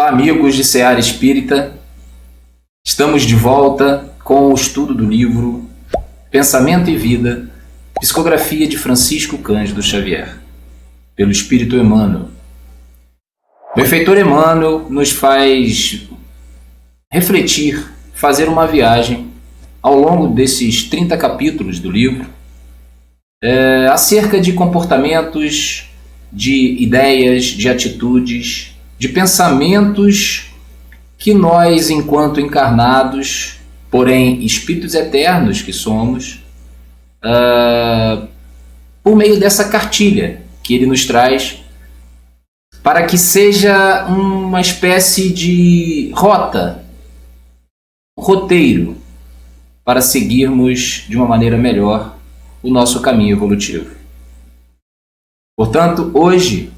Olá, amigos de Seara Espírita. Estamos de volta com o estudo do livro Pensamento e Vida, psicografia de Francisco Cândido Xavier, pelo Espírito Emmanuel. O benfeitor Emmanuel nos faz refletir, fazer uma viagem ao longo desses 30 capítulos do livro, acerca de comportamentos, de ideias, de atitudes, de pensamentos que nós, enquanto encarnados, porém espíritos eternos que somos, por meio dessa cartilha que ele nos traz, para que seja uma espécie de rota, roteiro, para seguirmos de uma maneira melhor o nosso caminho evolutivo. Portanto, hoje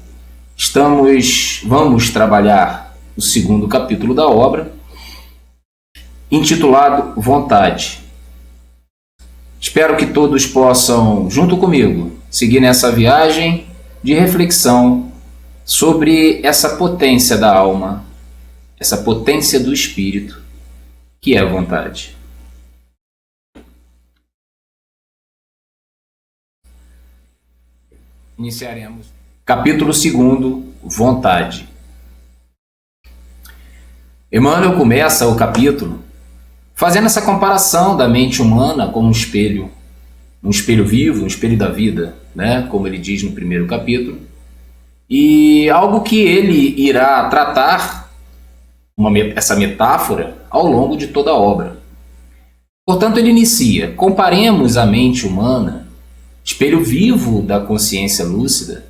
vamos trabalhar o segundo capítulo da obra, intitulado Vontade. Espero que todos possam, junto comigo, seguir nessa viagem de reflexão sobre essa potência da alma, essa potência do espírito, que é a vontade. Iniciaremos. Capítulo 2, Vontade. Emmanuel começa o capítulo fazendo essa comparação da mente humana como um espelho vivo, um espelho da vida, né? Como ele diz no primeiro capítulo, e algo que ele irá tratar, essa metáfora, ao longo de toda a obra. Portanto, ele inicia: comparemos a mente humana, espelho vivo da consciência lúcida,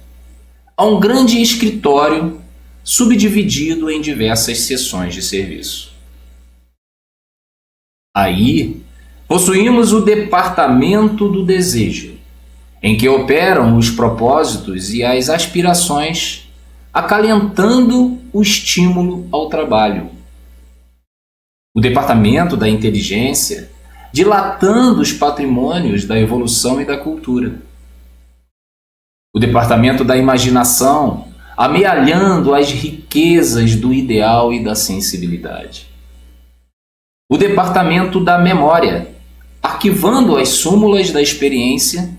a um grande escritório subdividido em diversas seções de serviço. Aí, possuímos o departamento do desejo, em que operam os propósitos e as aspirações, acalentando o estímulo ao trabalho. O departamento da inteligência, dilatando os patrimônios da evolução e da cultura. O departamento da imaginação, amealhando as riquezas do ideal e da sensibilidade. O departamento da memória, arquivando as súmulas da experiência,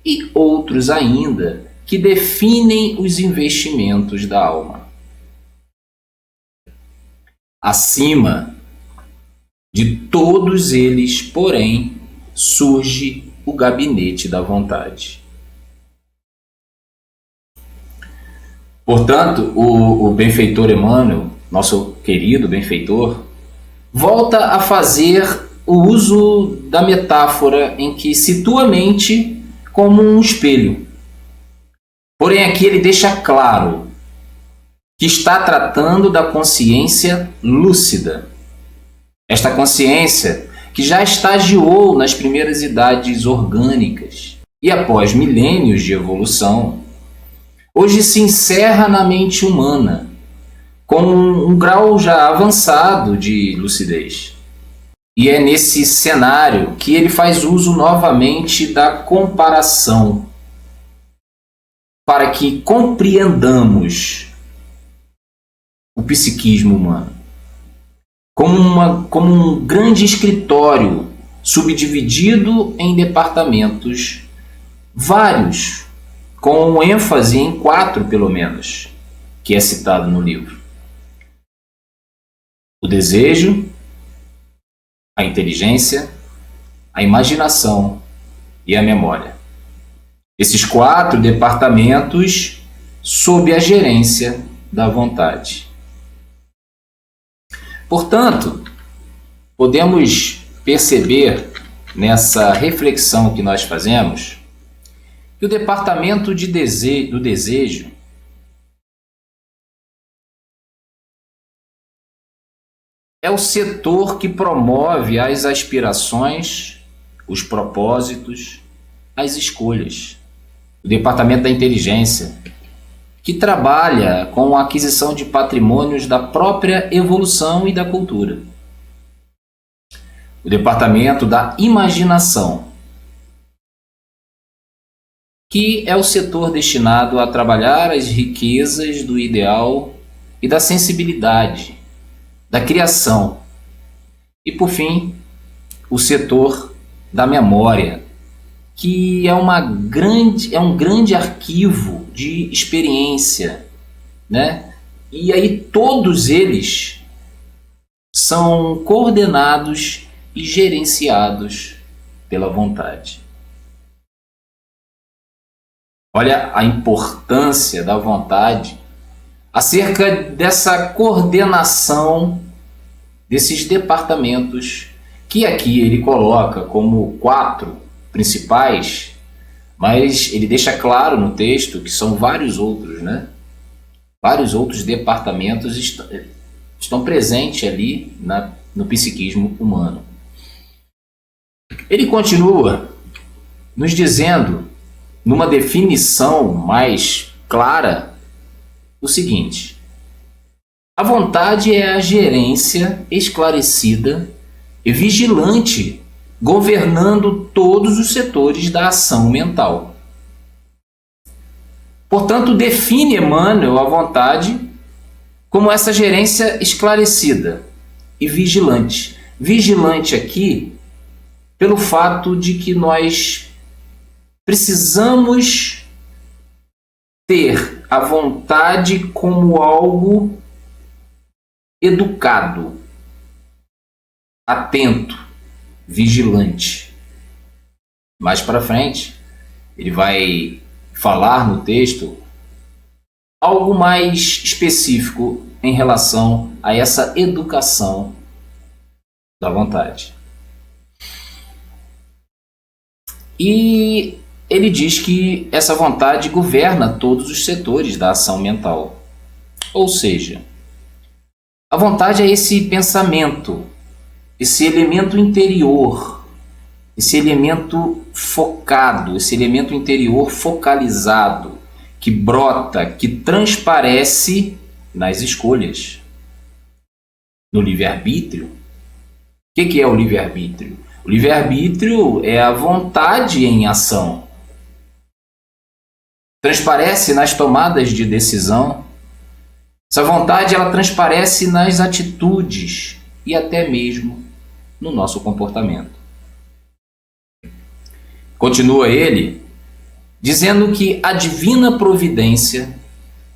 e outros ainda que definem os investimentos da alma. Acima de todos eles, porém, surge o gabinete da vontade. Portanto, o benfeitor Emmanuel, nosso querido benfeitor, volta a fazer o uso da metáfora em que situa a mente como um espelho. Porém, aqui ele deixa claro que está tratando da consciência lúcida. Esta consciência que já estagiou nas primeiras idades orgânicas e após milênios de evolução, hoje se encerra na mente humana, com um grau já avançado de lucidez. E é nesse cenário que ele faz uso novamente da comparação, para que compreendamos o psiquismo humano como um grande escritório subdividido em departamentos vários, com ênfase em 4 pelo menos, que é citado no livro. O desejo, a inteligência, a imaginação e a memória. Esses 4 departamentos sob a gerência da vontade. Portanto, podemos perceber nessa reflexão que nós fazemos que o departamento do desejo é o setor que promove as aspirações, os propósitos, as escolhas. O departamento da inteligência, que trabalha com a aquisição de patrimônios da própria evolução e da cultura. O departamento da imaginação, que é o setor destinado a trabalhar as riquezas do ideal e da sensibilidade, da criação. E, por fim, o setor da memória, que é um grande arquivo de experiência, né? E aí todos eles são coordenados e gerenciados pela vontade. Olha a importância da vontade acerca dessa coordenação desses departamentos, que aqui ele coloca como 4 principais, mas ele deixa claro no texto que são vários outros, né? Vários outros departamentos estão presentes ali no psiquismo humano. Ele continua nos dizendo, numa definição mais clara, o seguinte: a vontade é a gerência esclarecida e vigilante, governando todos os setores da ação mental. Portanto, define Emmanuel a vontade como essa gerência esclarecida e vigilante. Vigilante aqui pelo fato de que nós precisamos ter a vontade como algo educado, atento, vigilante. Mais para frente, ele vai falar no texto algo mais específico em relação a essa educação da vontade. E ele diz que essa vontade governa todos os setores da ação mental. Ou seja, a vontade é esse pensamento, esse elemento interior, esse elemento focado, esse elemento interior focalizado, que brota, que transparece nas escolhas, no livre-arbítrio. O que é o livre-arbítrio? O livre-arbítrio é a vontade em ação. Transparece nas tomadas de decisão. Essa vontade ela transparece nas atitudes e até mesmo no nosso comportamento. Continua ele dizendo que a divina providência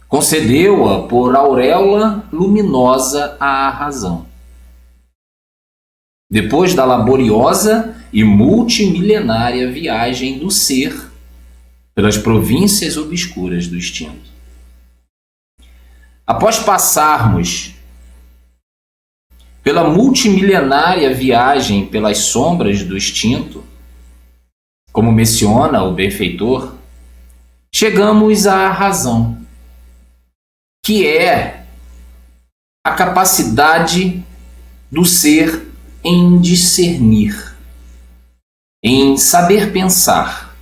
concedeu-a por auréola luminosa à razão. Depois da laboriosa e multimilenária viagem do ser pelas províncias obscuras do instinto. Após passarmos pela multimilenária viagem pelas sombras do instinto, como menciona o benfeitor, chegamos à razão, que é a capacidade do ser em discernir, em saber pensar,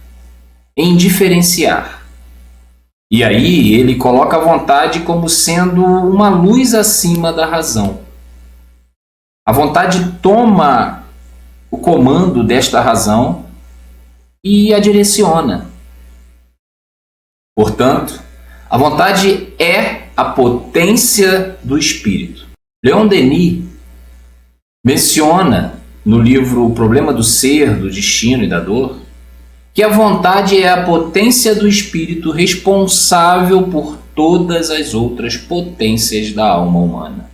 em diferenciar. E aí ele coloca a vontade como sendo uma luz acima da razão. A vontade toma o comando desta razão e a direciona. Portanto, a vontade é a potência do espírito. Leon Denis menciona no livro O Problema do Ser, do Destino e da Dor, que a vontade é a potência do espírito responsável por todas as outras potências da alma humana.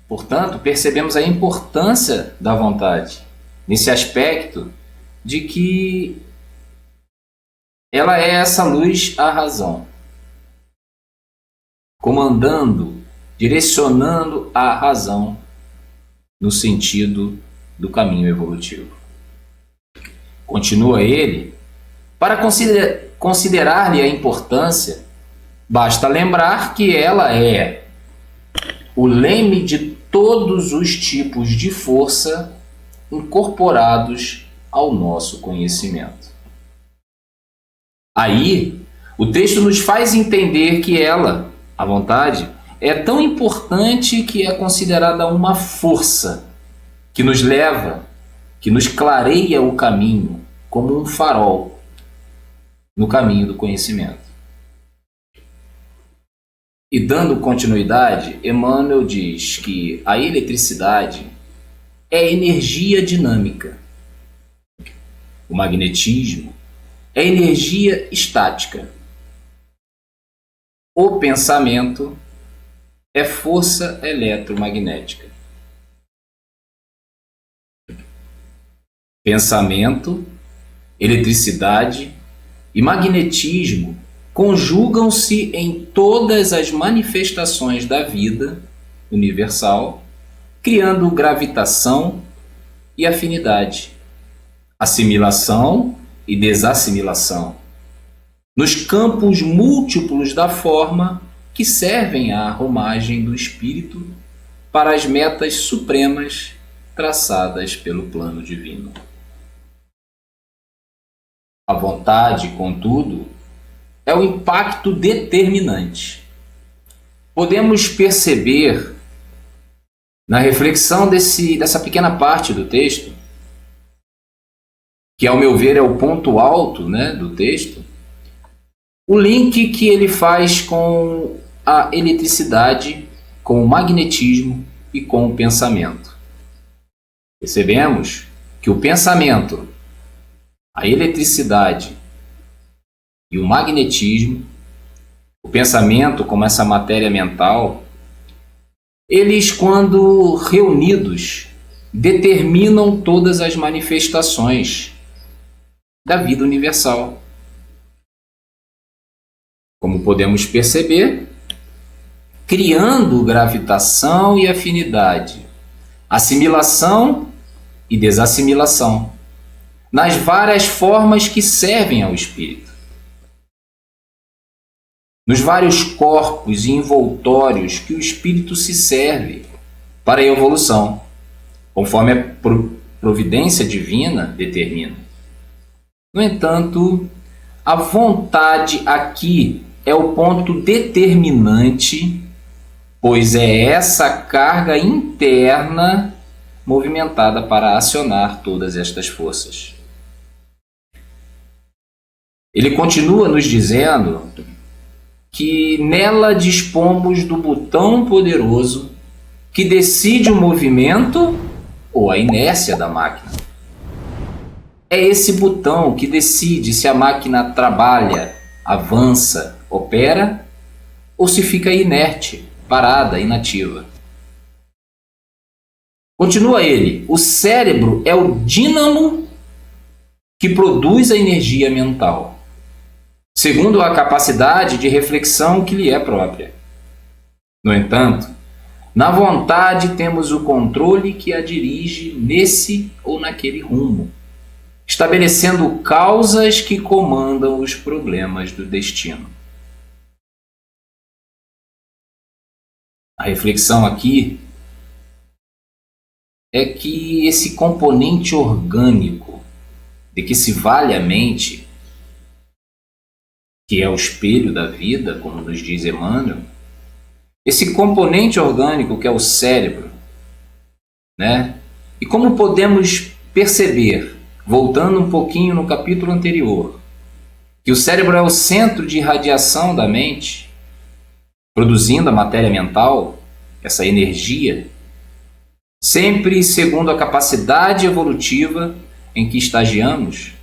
Portanto, percebemos a importância da vontade nesse aspecto de que ela é essa luz à razão, comandando, direcionando a razão no sentido do caminho evolutivo. Continua ele, para considerar-lhe a importância, basta lembrar que ela é o leme de todos os tipos de força incorporados ao nosso conhecimento. Aí, o texto nos faz entender que ela, a vontade, é tão importante que é considerada uma força que nos leva, que nos clareia o caminho como um farol no caminho do conhecimento. E dando continuidade, Emmanuel diz que a eletricidade é energia dinâmica, o magnetismo é energia estática, o pensamento é força eletromagnética. Pensamento, eletricidade e magnetismo conjugam-se em todas as manifestações da vida universal, criando gravitação e afinidade, assimilação e desassimilação, nos campos múltiplos da forma que servem à arrumagem do espírito para as metas supremas traçadas pelo plano divino. A vontade, contudo, é o impacto determinante. Podemos perceber na reflexão dessa pequena parte do texto, que ao meu ver é o ponto alto, né, do texto, o link que ele faz com a eletricidade, com o magnetismo e com o pensamento. Percebemos que o pensamento, a eletricidade e o magnetismo, o pensamento como essa matéria mental, eles, quando reunidos, determinam todas as manifestações da vida universal. Como podemos perceber, criando gravitação e afinidade, assimilação e desassimilação, nas várias formas que servem ao espírito, nos vários corpos e envoltórios que o espírito se serve para a evolução, conforme a providência divina determina. No entanto, a vontade aqui é o ponto determinante, pois é essa carga interna movimentada para acionar todas estas forças. Ele continua nos dizendo que nela dispomos do botão poderoso que decide o movimento ou a inércia da máquina. É esse botão que decide se a máquina trabalha, avança, opera ou se fica inerte, parada, inativa. Continua ele: o cérebro é o dínamo que produz a energia mental, segundo a capacidade de reflexão que lhe é própria. No entanto, na vontade temos o controle que a dirige nesse ou naquele rumo, estabelecendo causas que comandam os problemas do destino. A reflexão aqui é que esse componente orgânico de que se vale a mente, que é o espelho da vida, como nos diz Emmanuel, esse componente orgânico que é o cérebro, né? E como podemos perceber, voltando um pouquinho no capítulo anterior, que o cérebro é o centro de irradiação da mente, produzindo a matéria mental, essa energia, sempre segundo a capacidade evolutiva em que estagiamos.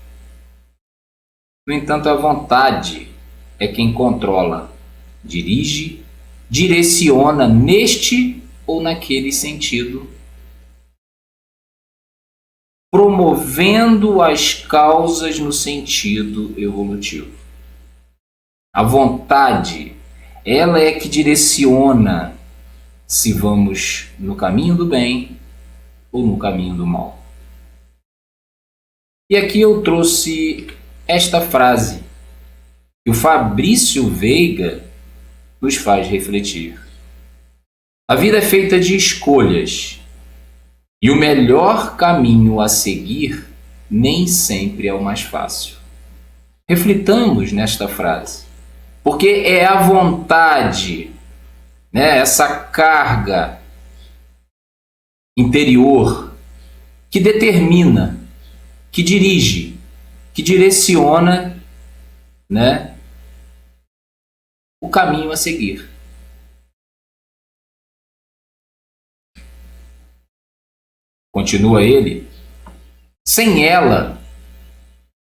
No entanto, a vontade é quem controla, dirige, direciona neste ou naquele sentido, promovendo as causas no sentido evolutivo. A vontade, ela é que direciona se vamos no caminho do bem ou no caminho do mal. E aqui eu trouxe esta frase que o Fabrício Veiga nos faz refletir. A vida é feita de escolhas, e o melhor caminho a seguir nem sempre é o mais fácil. Reflitamos nesta frase, porque é a vontade, né, essa carga interior que determina, que dirige, que direciona, né, o caminho a seguir. Continua ele, sem ela,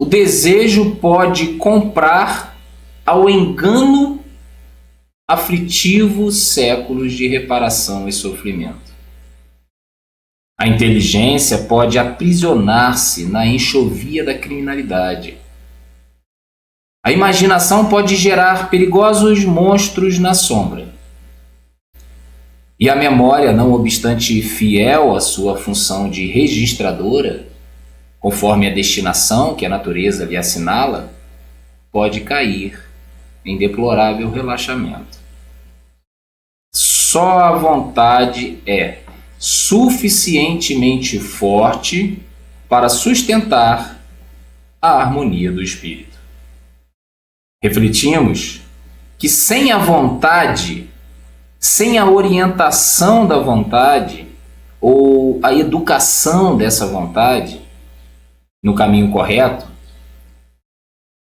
o desejo pode comprar ao engano aflitivo séculos de reparação e sofrimento. A inteligência pode aprisionar-se na enxovia da criminalidade. A imaginação pode gerar perigosos monstros na sombra. E a memória, não obstante fiel à sua função de registradora, conforme a destinação que a natureza lhe assinala, pode cair em deplorável relaxamento. Só a vontade é suficientemente forte para sustentar a harmonia do espírito. Refletimos que sem a vontade, sem a orientação da vontade ou a educação dessa vontade no caminho correto,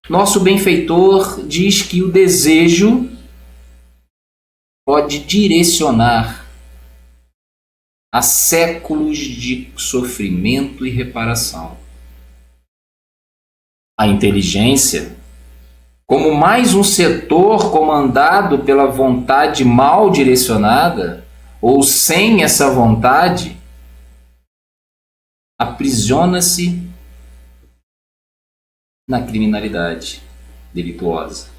nosso benfeitor diz que o desejo pode direcionar a séculos de sofrimento e reparação. A inteligência, como mais um setor comandado pela vontade mal direcionada, ou sem essa vontade, aprisiona-se na criminalidade delituosa.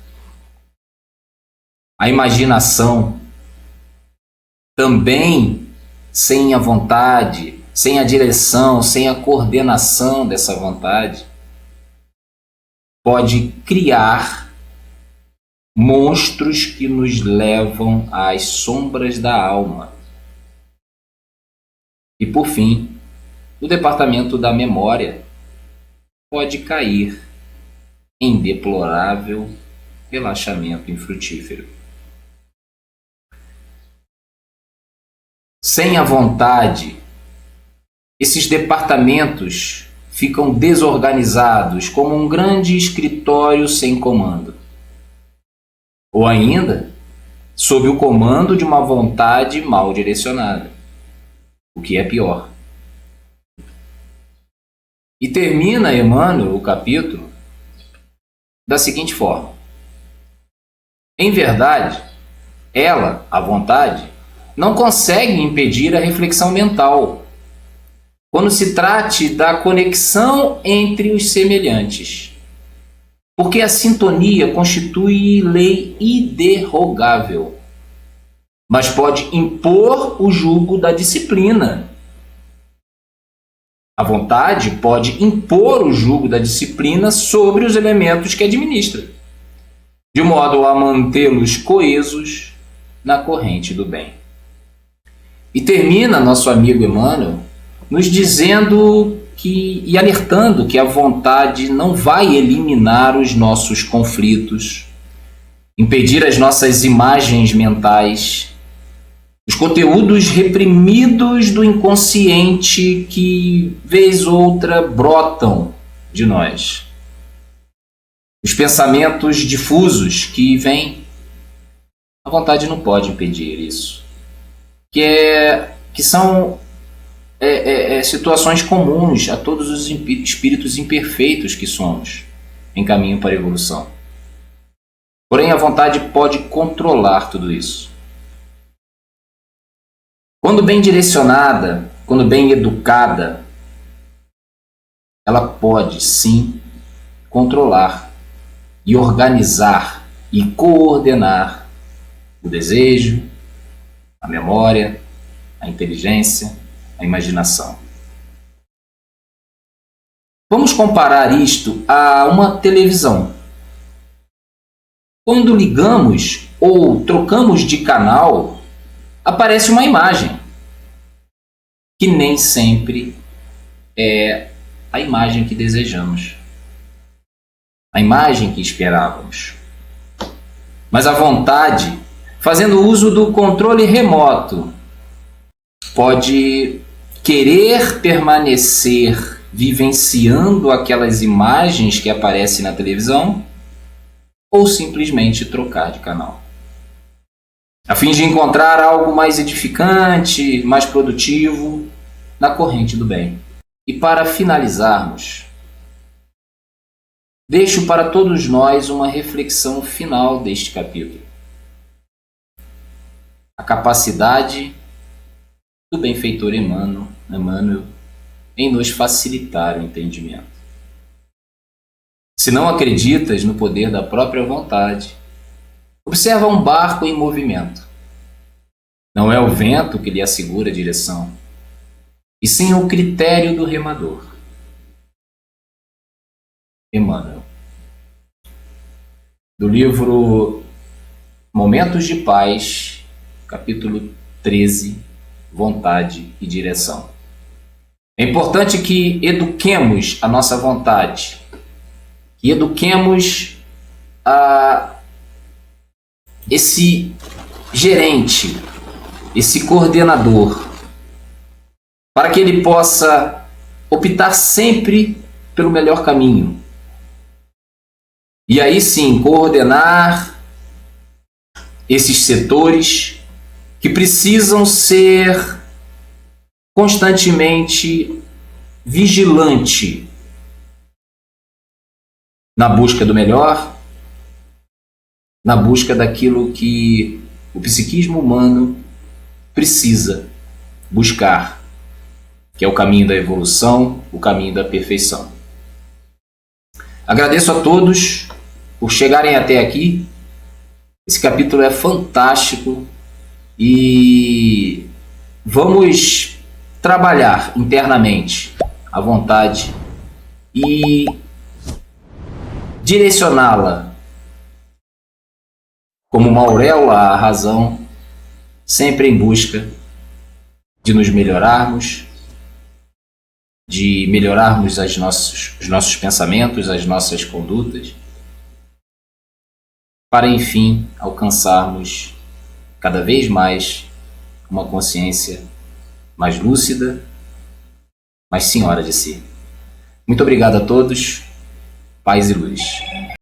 A imaginação, também sem a vontade, sem a direção, sem a coordenação dessa vontade, pode criar monstros que nos levam às sombras da alma. E por fim, o departamento da memória pode cair em deplorável relaxamento infrutífero. Sem a vontade, esses departamentos ficam desorganizados como um grande escritório sem comando. Ou ainda, sob o comando de uma vontade mal direcionada, o que é pior. E termina Emmanuel o capítulo da seguinte forma: em verdade, ela, a vontade, não consegue impedir a reflexão mental, quando se trate da conexão entre os semelhantes, porque a sintonia constitui lei iderrogável, mas pode impor o jugo da disciplina. A vontade pode impor o jugo da disciplina sobre os elementos que administra, de modo a mantê-los coesos na corrente do bem. E termina nosso amigo Emmanuel nos dizendo e alertando que a vontade não vai eliminar os nossos conflitos, impedir as nossas imagens mentais, os conteúdos reprimidos do inconsciente que, vez ou outra, brotam de nós. Os pensamentos difusos que vêm, a vontade não pode impedir isso. Que são situações comuns a todos os espíritos imperfeitos que somos em caminho para a evolução. Porém, a vontade pode controlar tudo isso. Quando bem direcionada, quando bem educada, ela pode sim controlar e organizar e coordenar o desejo, a memória, a inteligência, a imaginação. Vamos comparar isto a uma televisão. Quando ligamos ou trocamos de canal, aparece uma imagem, que nem sempre é a imagem que desejamos, a imagem que esperávamos. Mas a vontade, fazendo uso do controle remoto, pode querer permanecer vivenciando aquelas imagens que aparecem na televisão ou simplesmente trocar de canal, a fim de encontrar algo mais edificante, mais produtivo na corrente do bem. E para finalizarmos, deixo para todos nós uma reflexão final deste capítulo. A capacidade do benfeitor Emmanuel em nos facilitar o entendimento. Se não acreditas no poder da própria vontade, observa um barco em movimento. Não é o vento que lhe assegura a direção, e sim o critério do remador. Emmanuel. Do livro Momentos de Paz, capítulo 13, Vontade e Direção. É importante que eduquemos a nossa vontade, que eduquemos esse gerente, esse coordenador, para que ele possa optar sempre pelo melhor caminho. E aí sim, coordenar esses setores que precisam ser constantemente vigilante na busca do melhor, na busca daquilo que o psiquismo humano precisa buscar, que é o caminho da evolução, o caminho da perfeição. Agradeço a todos por chegarem até aqui. Esse capítulo é fantástico e vamos trabalhar internamente a vontade e direcioná-la como uma auréola à razão, sempre em busca de nos melhorarmos, de melhorarmos os nossos pensamentos, as nossas condutas, para enfim alcançarmos cada vez mais uma consciência mais lúcida, mais senhora de si. Muito obrigado a todos. Paz e luz.